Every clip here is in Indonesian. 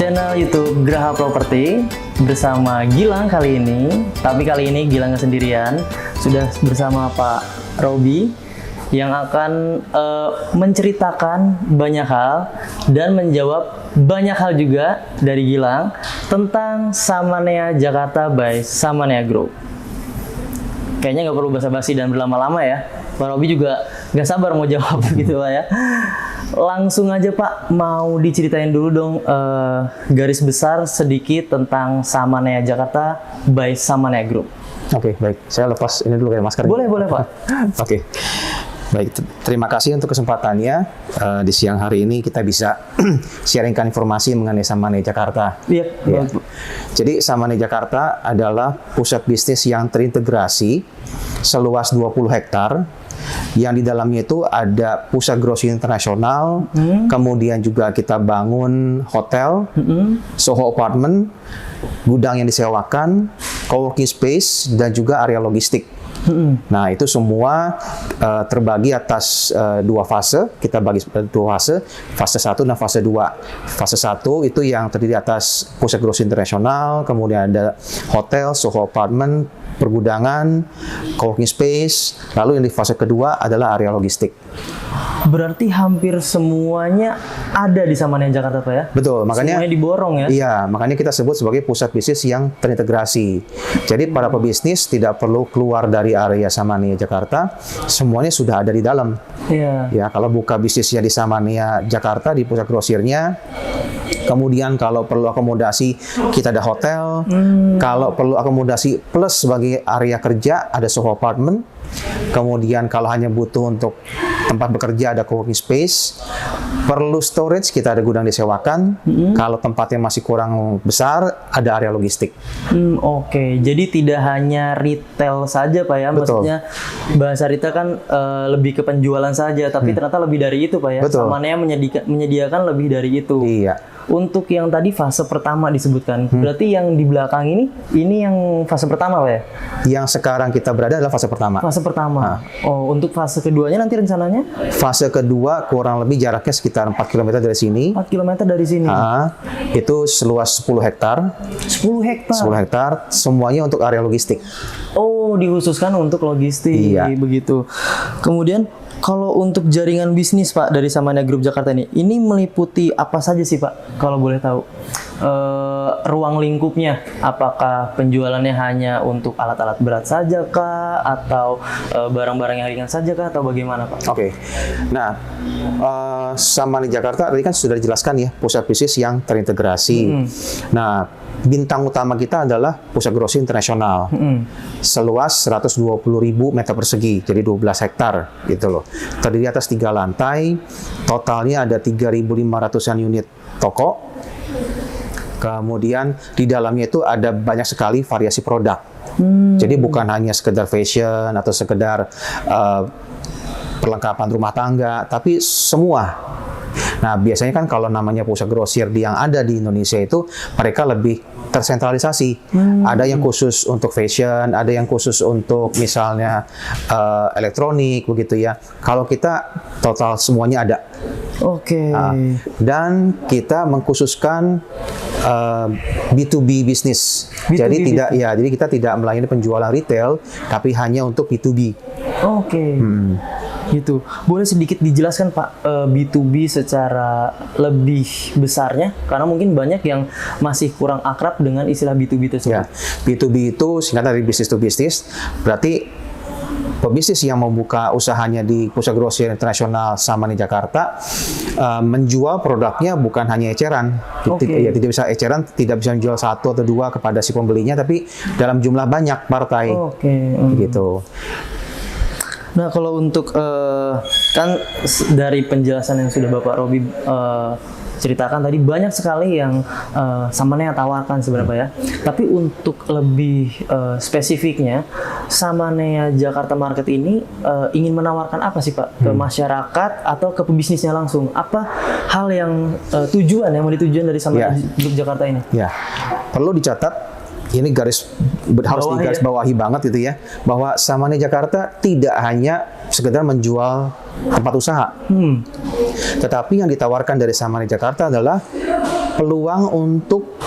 channel YouTube Graha Property bersama Gilang kali ini. Tapi kali ini Gilang nggak sendirian, sudah bersama Pak Robi yang akan menceritakan banyak hal dan menjawab banyak hal juga dari Gilang tentang Samanea Jakarta by Samanea Group. Kayaknya nggak perlu basa-basi dan berlama-lama ya. Pak Robi juga nggak sabar mau jawab gitu lah ya. Langsung aja Pak, mau diceritain dulu dong garis besar sedikit tentang Samanea Jakarta by Samanea Group. Oke, baik. Saya lepas ini dulu kayak masker. Boleh Pak. Oke. Baik, terima kasih untuk kesempatannya. Di siang hari ini kita bisa sharingkan informasi mengenai Samanea Jakarta. Iya. Ya. Jadi Samanea Jakarta adalah pusat bisnis yang terintegrasi seluas 20 hektar. Yang di dalamnya itu ada pusat grosir internasional, kemudian juga kita bangun hotel, Soho Apartment, gudang yang disewakan, co-working space, dan juga area logistik. Nah, itu semua terbagi atas dua fase. Kita bagi dua fase, fase 1 dan fase 2. Fase 1 itu yang terdiri atas pusat grosir internasional, kemudian ada hotel, Soho Apartment, pergudangan, co-working space, lalu yang di fase kedua adalah area logistik. Berarti hampir semuanya ada di Samanea Jakarta Pak ya? Betul, makanya semuanya diborong ya? Iya, makanya kita sebut sebagai pusat bisnis yang terintegrasi. Jadi para pebisnis tidak perlu keluar dari area Samanea Jakarta, semuanya sudah ada di dalam. Iya. Ya, kalau buka bisnisnya di Samanea Jakarta di pusat grosirnya, kemudian kalau perlu akomodasi kita ada hotel, kalau perlu akomodasi plus sebagai area kerja ada Soho Apartment, kemudian kalau hanya butuh untuk tempat bekerja ada co-working space, perlu storage kita ada gudang disewakan, kalau tempatnya masih kurang besar ada area logistik. Oke, jadi tidak hanya retail saja Pak ya, Betul. maksudnya bahasa retail kan lebih ke penjualan saja, tapi ternyata lebih dari itu Pak ya. Betul. Samanea menyediakan lebih dari itu. Iya. Untuk yang tadi fase pertama disebutkan, berarti yang di belakang ini yang fase pertama Pak ya? Yang sekarang kita berada adalah fase pertama. Fase pertama. Oh, untuk fase keduanya nanti rencananya? Fase kedua kurang lebih jaraknya sekitar 4 km dari sini. 4 km dari sini. Itu seluas 10 hektar. 10 hektar. 10 hektar, semuanya untuk area logistik. Oh, dikhususkan untuk logistik, Iya. begitu. Kemudian kalau untuk jaringan bisnis Pak dari Samanea Group Jakarta ini meliputi apa saja sih Pak? Kalau boleh tahu, ruang lingkupnya, apakah penjualannya hanya untuk alat-alat berat saja kah, atau barang-barang yang ringan saja kah, atau bagaimana Pak? Oke. Nah, Samanea Jakarta tadi kan sudah dijelaskan ya, pusat bisnis yang terintegrasi. Nah, bintang utama kita adalah pusat grosir internasional. Seluas 120.000 meter persegi, jadi 12 hektar gitu loh. Terdiri atas 3 lantai, totalnya ada 3.500-an unit toko. Kemudian di dalamnya itu ada banyak sekali variasi produk. Jadi bukan hanya sekedar fashion atau sekedar perlengkapan rumah tangga, tapi semua. Nah, biasanya kan kalau namanya pusat grosir yang ada di Indonesia itu mereka lebih tersentralisasi. Ada yang khusus untuk fashion, ada yang khusus untuk misalnya elektronik begitu ya. Kalau kita total semuanya ada. Oke. Dan kita mengkhususkan B2B bisnis. Jadi jadi kita tidak melayani penjualan retail, tapi hanya untuk B2B. Oke. Gitu. Boleh sedikit dijelaskan Pak B2B secara lebih besarnya, karena mungkin banyak yang masih kurang akrab dengan istilah B2B tersebut. Ya, B2B itu singkatan dari business to business, berarti pebisnis yang membuka usahanya di pusat grosir internasional Samanea Jakarta menjual produknya bukan hanya eceran. Ya, tidak bisa eceran, tidak bisa menjual 1 atau 2 kepada si pembelinya, tapi dalam jumlah banyak partai. Gitu. Nah, kalau untuk kan dari penjelasan yang sudah Bapak Robi ceritakan tadi, banyak sekali yang Samanea tawarkan sebenarnya ya. Tapi untuk lebih spesifiknya, Samanea Jakarta Market ini ingin menawarkan apa sih Pak ke masyarakat atau ke pebisnisnya langsung? Apa hal yang tujuan yang mau ditujuan dari Samanea Group Jakarta ini? Ya, perlu dicatat. Ini harus digaris bawahi banget gitu ya, bahwa Samanea Jakarta tidak hanya sekedar menjual tempat usaha, tetapi yang ditawarkan dari Samanea Jakarta adalah peluang untuk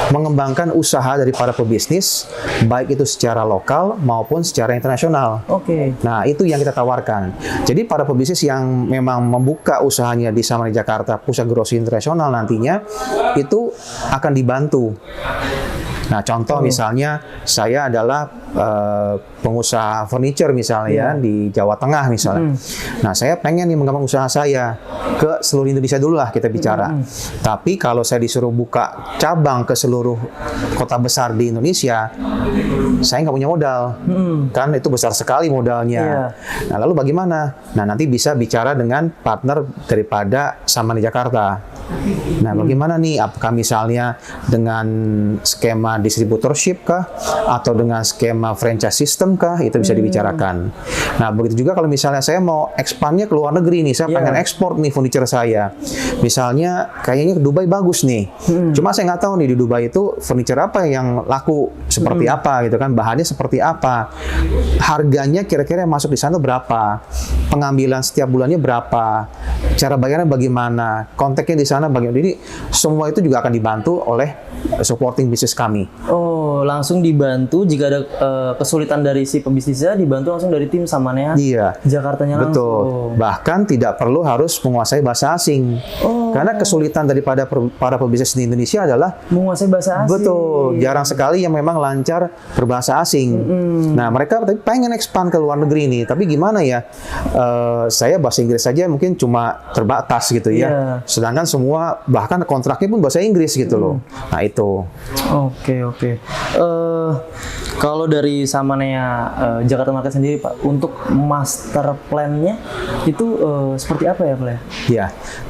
mengembangkan usaha dari para pebisnis, baik itu secara lokal maupun secara internasional. Oke. Nah, itu yang kita tawarkan. Jadi para pebisnis yang memang membuka usahanya di Samani Jakarta, pusat grocery internasional nantinya, itu akan dibantu. Nah, contoh misalnya saya adalah pengusaha furniture misalnya di Jawa Tengah misalnya. Nah, saya pengen nih mengembangkan usaha saya ke seluruh Indonesia dulu lah kita bicara. Tapi kalau saya disuruh buka cabang ke seluruh kota besar di Indonesia, saya nggak punya modal. Kan itu besar sekali modalnya. Nah, lalu bagaimana? Nah, nanti bisa bicara dengan partner daripada Samani Jakarta. Nah, bagaimana nih? Apakah misalnya dengan skema distributorship kah? Atau dengan skema franchise system kah? Itu bisa dibicarakan. Nah, begitu juga kalau misalnya saya mau expandnya ke luar negeri nih, saya pengen ekspor nih furniture saya. Misalnya, kayaknya ke Dubai bagus nih. Cuma saya nggak tahu nih di Dubai itu furniture apa yang laku, seperti apa gitu kan, bahannya seperti apa, harganya kira-kira yang masuk di sana berapa, pengambilan setiap bulannya berapa, cara bayarnya bagaimana, kontaknya di sana bagaimana. Jadi semua itu juga akan dibantu oleh supporting bisnis kami. Oh, langsung dibantu jika ada kesulitan dari si pebisnisnya, dibantu langsung dari tim Samanea Jakartanya langsung. Betul. Bahkan tidak perlu harus menguasai bahasa asing. Karena kesulitan daripada para pebisnis di Indonesia adalah menguasai bahasa asing. Betul. Jarang sekali yang memang lancar berbahasa asing. Nah, mereka pengen expand ke luar negeri nih. Tapi gimana ya? Saya bahasa Inggris saja mungkin cuma terbatas gitu ya. Sedangkan semua bahkan kontraknya pun bahasa Inggris gitu loh. Nah, itu. Oke. Kalau dari Samanea Jakarta Market sendiri Pak, untuk master plan-nya itu seperti apa ya Pak? Ya,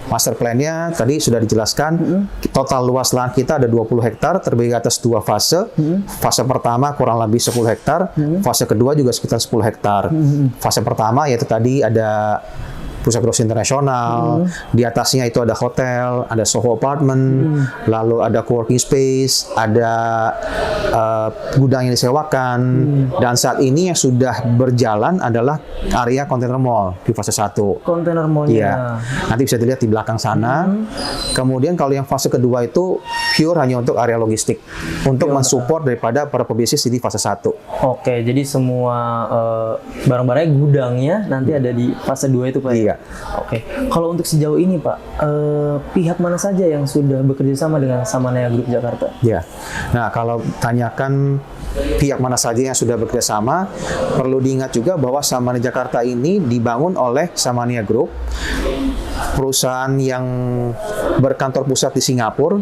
master plan-nya tadi sudah dijelaskan. Total luas lahan kita ada 20 hektar, terbagi atas 2 fase. Fase pertama kurang lebih 10 hektar, fase kedua juga sekitar 10 hektar. Fase pertama yaitu tadi ada pusat grocery internasional, di atasnya itu ada hotel, ada Soho Apartment, lalu ada co-working space, ada gudang yang disewakan, dan saat ini yang sudah berjalan adalah area container mall di fase 1. Container mall-nya. Iya. Nanti bisa dilihat di belakang sana. Kemudian kalau yang fase kedua itu pure hanya untuk area logistik, untuk mensupport daripada para pebisnis di fase 1. Oke, jadi semua barang-barangnya gudangnya nanti ada di fase 2 itu Pak? Iya. Oke, kalau untuk sejauh ini Pak, pihak mana saja yang sudah bekerja sama dengan Samanea Group Jakarta? Ya, nah kalau tanyakan pihak mana saja yang sudah bekerja sama, perlu diingat juga bahwa Samanea Jakarta ini dibangun oleh Samanea Group, perusahaan yang berkantor pusat di Singapura.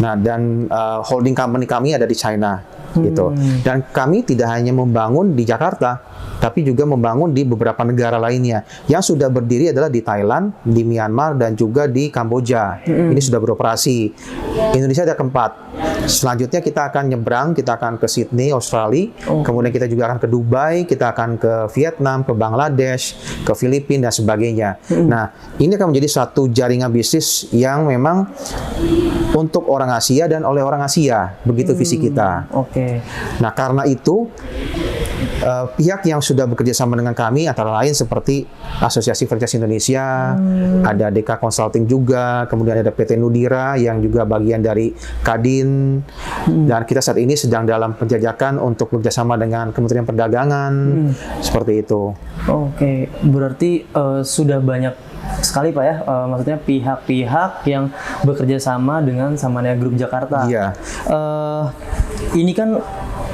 Nah, dan holding company kami ada di China. Gitu. Dan kami tidak hanya membangun di Jakarta, tapi juga membangun di beberapa negara lainnya. Yang sudah berdiri adalah di Thailand, di Myanmar, dan juga di Kamboja. Ini sudah beroperasi. Indonesia ada keempat. Selanjutnya kita akan nyebrang, kita akan ke Sydney, Australia. Kemudian kita juga akan ke Dubai, kita akan ke Vietnam, ke Bangladesh, ke Filipina, dan sebagainya. Nah, ini akan menjadi satu jaringan bisnis yang memang untuk orang Asia dan oleh orang Asia. Begitu visi kita. Nah, karena itu pihak yang sudah bekerja sama dengan kami antara lain seperti Asosiasi Franchise Indonesia, ada DK Consulting juga, kemudian ada PT Nudira yang juga bagian dari Kadin, dan kita saat ini sedang dalam penjajakan untuk bekerjasama dengan Kementerian Perdagangan, seperti itu. Oke, berarti sudah banyak sekali Pak ya, maksudnya pihak-pihak yang bekerja sama dengan Samanea Group Jakarta. Iya.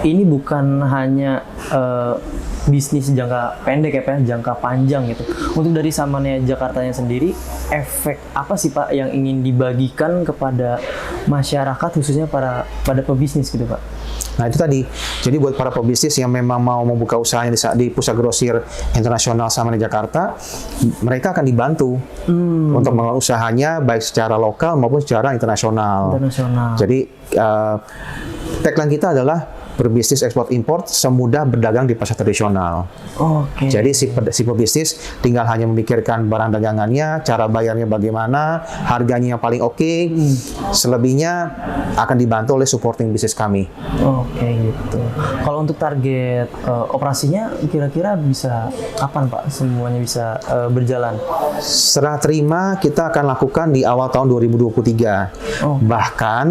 Ini bukan hanya bisnis jangka pendek ya Pak, jangka panjang gitu. Untuk dari Samanea Jakartanya sendiri, efek apa sih Pak yang ingin dibagikan kepada masyarakat, khususnya pada pebisnis gitu Pak? Nah, itu tadi. Jadi buat para pebisnis yang memang mau membuka usahanya di pusat grosir internasional Samanea Jakarta, mereka akan dibantu untuk mengelola usahanya baik secara lokal maupun secara internasional. Jadi tagline kita adalah berbisnis ekspor impor semudah berdagang di pasar tradisional. Oke. Jadi si pebisnis tinggal hanya memikirkan barang dagangannya, cara bayarnya bagaimana, harganya yang paling oke. Selebihnya akan dibantu oleh supporting bisnis kami. Oke gitu. Kalau untuk target operasinya kira-kira bisa kapan Pak semuanya bisa berjalan? Serah terima kita akan lakukan di awal tahun 2023. Bahkan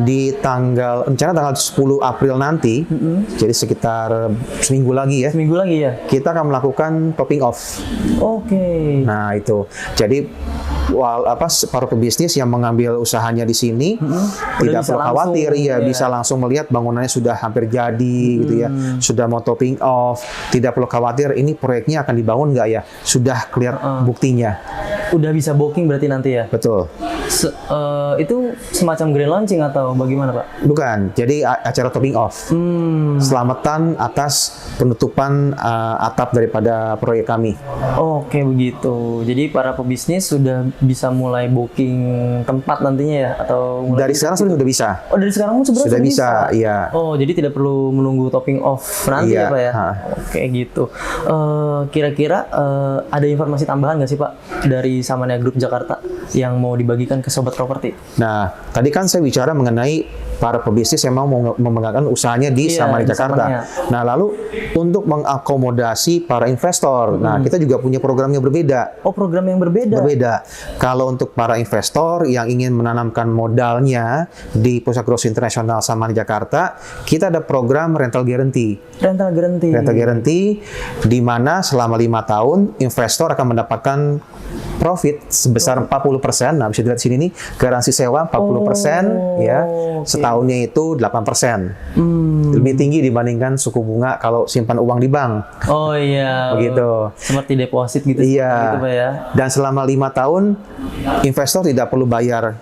di rencana tanggal 10 April nanti, jadi sekitar seminggu lagi ya. Seminggu lagi ya? Kita akan melakukan topping off. Oke. Nah itu, jadi para pebisnis yang mengambil usahanya di sini tidak perlu khawatir, bisa langsung melihat bangunannya sudah hampir jadi, gitu ya, sudah mau topping off, tidak perlu khawatir ini proyeknya akan dibangun nggak ya, sudah clear buktinya. Udah bisa booking berarti nanti ya? Betul. Itu semacam grand launching atau bagaimana Pak? Bukan, jadi acara topping off. Selamatan atas penutupan atap daripada proyek kami. Oke begitu. Jadi para pebisnis sudah bisa mulai booking tempat nantinya ya? Atau Dari sekarang sudah bisa. Oh dari sekarang sebenarnya sudah bisa, iya. Oh jadi tidak perlu menunggu topping off nanti ya Pak ya? Oke gitu. Kira-kira ada informasi tambahan nggak sih Pak dari Samania Group Jakarta yang mau dibagikan ke Sobat Properti? Nah, tadi kan saya bicara mengenai para pebisnis yang mau memegangkan usahanya di Samania Jakarta. Nah, lalu untuk mengakomodasi para investor, nah kita juga punya program yang berbeda. Oh, program yang berbeda? Berbeda. Kalau untuk para investor yang ingin menanamkan modalnya di Pusat Growth Internasional Samania Jakarta, kita ada program rental guarantee. Rental guarantee? Rental guarantee, di mana selama 5 tahun investor akan mendapatkan profit sebesar 40%. Nah, bisa dilihat sini nih, garansi sewa 40%, ya. Setahunnya itu 8%. Lebih tinggi dibandingkan suku bunga kalau simpan uang di bank. Oh iya. Begitu. Seperti deposit gitu. Iya. Gitu, Pak ya. Dan selama 5 tahun investor tidak perlu bayar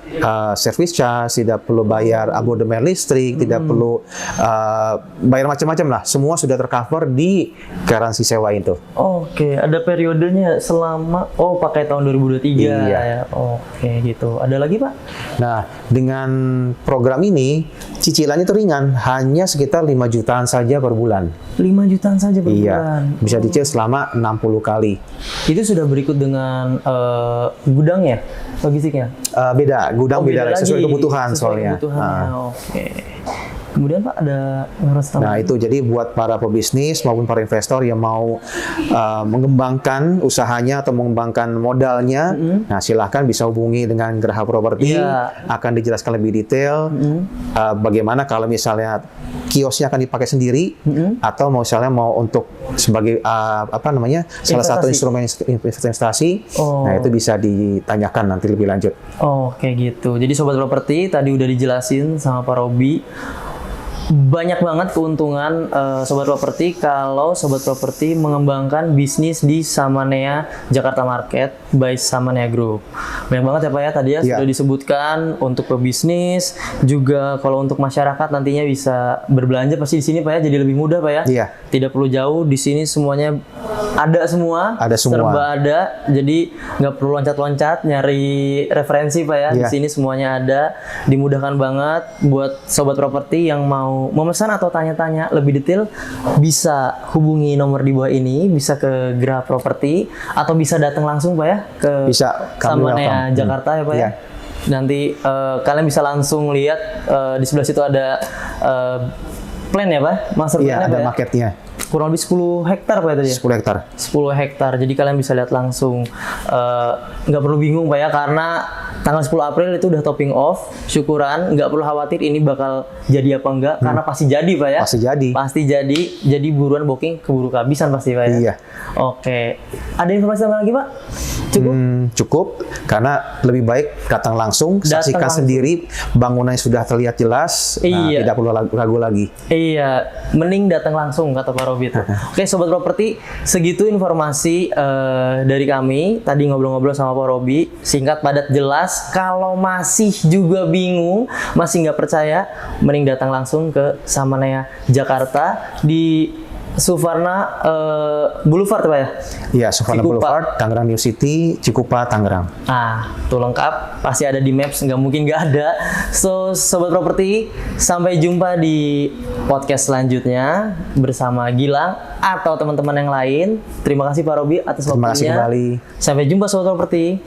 service charge, tidak perlu bayar abodemen listrik, tidak perlu bayar macam-macam lah. Semua sudah tercover di garansi sewa itu. Oke, ada periodenya selama pakai tahun 2023 ya. Oke, gitu. Ada lagi, Pak? Nah, dengan program ini cicilannya itu ringan, hanya sekitar 5 jutaan saja per bulan. 5 jutaan saja per bulan. Bisa dicicil selama 60 kali. Itu sudah berikut dengan gudangnya, logistiknya? Beda, gudang beda lagi. Sesuai kebutuhan soalnya. Oke. Kemudian Pak ada informasi tambahan? Nah itu jadi buat para pebisnis maupun para investor yang mau mengembangkan usahanya atau mengembangkan modalnya, nah silahkan bisa hubungi dengan Geraha Properti, akan dijelaskan lebih detail bagaimana kalau misalnya kiosnya akan dipakai sendiri atau misalnya mau untuk sebagai salah satu instrumen investasi, nah itu bisa ditanyakan nanti lebih lanjut. Kayak gitu. Jadi Sobat Properti tadi udah dijelasin sama Pak Robi. Banyak banget keuntungan Sobat Properti kalau Sobat Properti mengembangkan bisnis di Samania Jakarta Market by Samania Group. Banyak banget ya Pak ya, tadi ya sudah disebutkan untuk pebisnis, juga kalau untuk masyarakat nantinya bisa berbelanja pasti di sini Pak ya, jadi lebih mudah Pak ya. Iya. Tidak perlu jauh, di sini semuanya ada semua. Serba ada, jadi nggak perlu loncat-loncat nyari referensi Pak ya. Di sini semuanya ada, dimudahkan banget buat Sobat Properti yang mau memesan atau tanya-tanya lebih detail, bisa hubungi nomor di bawah ini, bisa ke Geraha Properti atau bisa datang langsung Pak ya ke Samania Jakarta ya Pak ya. Nanti kalian bisa langsung lihat di sebelah situ ada plan ya Pak, master plan ada marketnya. Kurang lebih 10 hektar Pak ya tadi ya? 10 hektar. 10 hektar, jadi kalian bisa lihat langsung. Nggak perlu bingung Pak ya, karena tanggal 10 April itu udah topping off, syukuran, nggak perlu khawatir ini bakal jadi apa enggak, karena pasti jadi Pak ya. Pasti jadi. Pasti jadi buruan booking, keburu kehabisan pasti Pak ya. Iya. Oke, ada informasi tambahan lagi Pak? Cukup? Cukup, karena lebih baik datang langsung, saksikan sendiri, bangunannya sudah terlihat jelas, tidak perlu ragu lagi. Iya, mending datang langsung kata Pak Robi. Oke, Sobat Properti, segitu informasi dari kami. Tadi ngobrol-ngobrol sama Pak Robi, singkat, padat, jelas. Kalau masih juga bingung, masih nggak percaya, mending datang langsung ke Samania Jakarta di Suvarna Boulevard Pak ya? Iya, Suvarna Boulevard, Tangerang New City, Cikupa, Tangerang. Tuh lengkap, pasti ada di Maps, nggak mungkin nggak ada. So, Sobat Properti, sampai jumpa di podcast selanjutnya bersama Gilang atau teman-teman yang lain. Terima kasih Pak Robi atas Terima kasih waktunya. kembali. Sampai jumpa Sobat Properti.